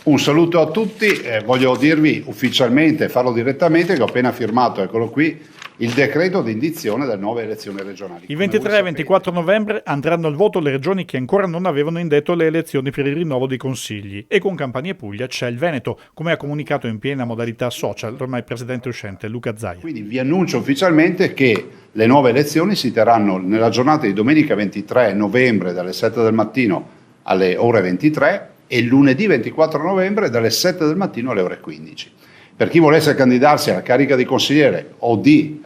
Un saluto a tutti, voglio dirvi ufficialmente, farlo direttamente, che ho appena firmato, eccolo qui, il decreto di indizione delle nuove elezioni regionali. Il 23 e 24 novembre andranno al voto le regioni che ancora non avevano indetto le elezioni per il rinnovo dei consigli e con Campania e Puglia c'è il Veneto, come ha comunicato in piena modalità social ormai il presidente uscente Luca Zaia. Quindi vi annuncio ufficialmente che le nuove elezioni si terranno nella giornata di domenica 23 novembre dalle 7 del mattino alle ore 23 e lunedì 24 novembre dalle 7 del mattino alle ore 15. Per chi volesse candidarsi alla carica di consigliere o di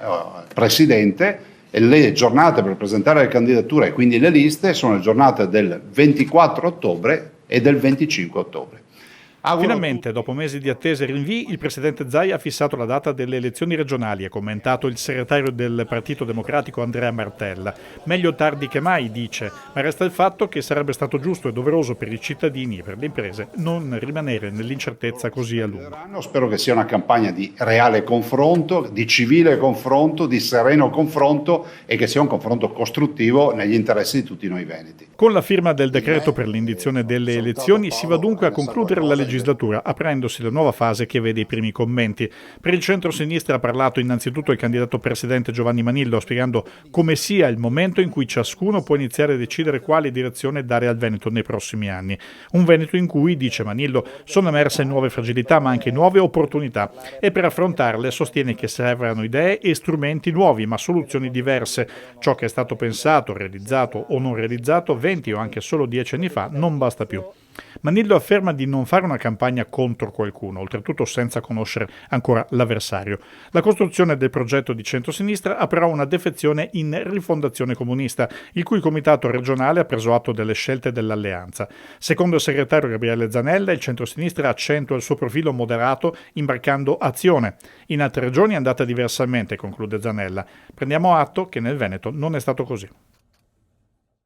presidente, le giornate per presentare le candidature e quindi le liste sono le giornate del 24 ottobre e del 25 ottobre. Finalmente, dopo mesi di attesa e rinvii, il presidente Zaia ha fissato la data delle elezioni regionali, ha commentato il segretario del Partito Democratico Andrea Martella. Meglio tardi che mai, dice, ma resta il fatto che sarebbe stato giusto e doveroso per i cittadini e per le imprese non rimanere nell'incertezza così a lungo. Spero che sia una campagna di reale confronto, di civile confronto, di sereno confronto e che sia un confronto costruttivo negli interessi di tutti noi veneti. Con la firma del decreto per l'indizione delle elezioni si va dunque a concludere la legislatura, aprendosi la nuova fase che vede i primi commenti. Per il centro-sinistra ha parlato innanzitutto il candidato presidente Giovanni Manillo, spiegando come sia il momento in cui ciascuno può iniziare a decidere quale direzione dare al Veneto nei prossimi anni. Un Veneto in cui, dice Manillo, sono emerse nuove fragilità ma anche nuove opportunità e per affrontarle sostiene che servano idee e strumenti nuovi ma soluzioni diverse. Ciò che è stato pensato, realizzato o non realizzato 20 o anche solo 10 anni fa non basta più. Manillo afferma di non fare una campagna contro qualcuno, oltretutto senza conoscere ancora l'avversario. La costruzione del progetto di centrosinistra ha però una defezione in rifondazione comunista, il cui comitato regionale ha preso atto delle scelte dell'alleanza. Secondo il segretario Gabriele Zanella, il centrosinistra accentua il suo profilo moderato imbarcando Azione. In altre regioni è andata diversamente, conclude Zanella. Prendiamo atto che nel Veneto non è stato così.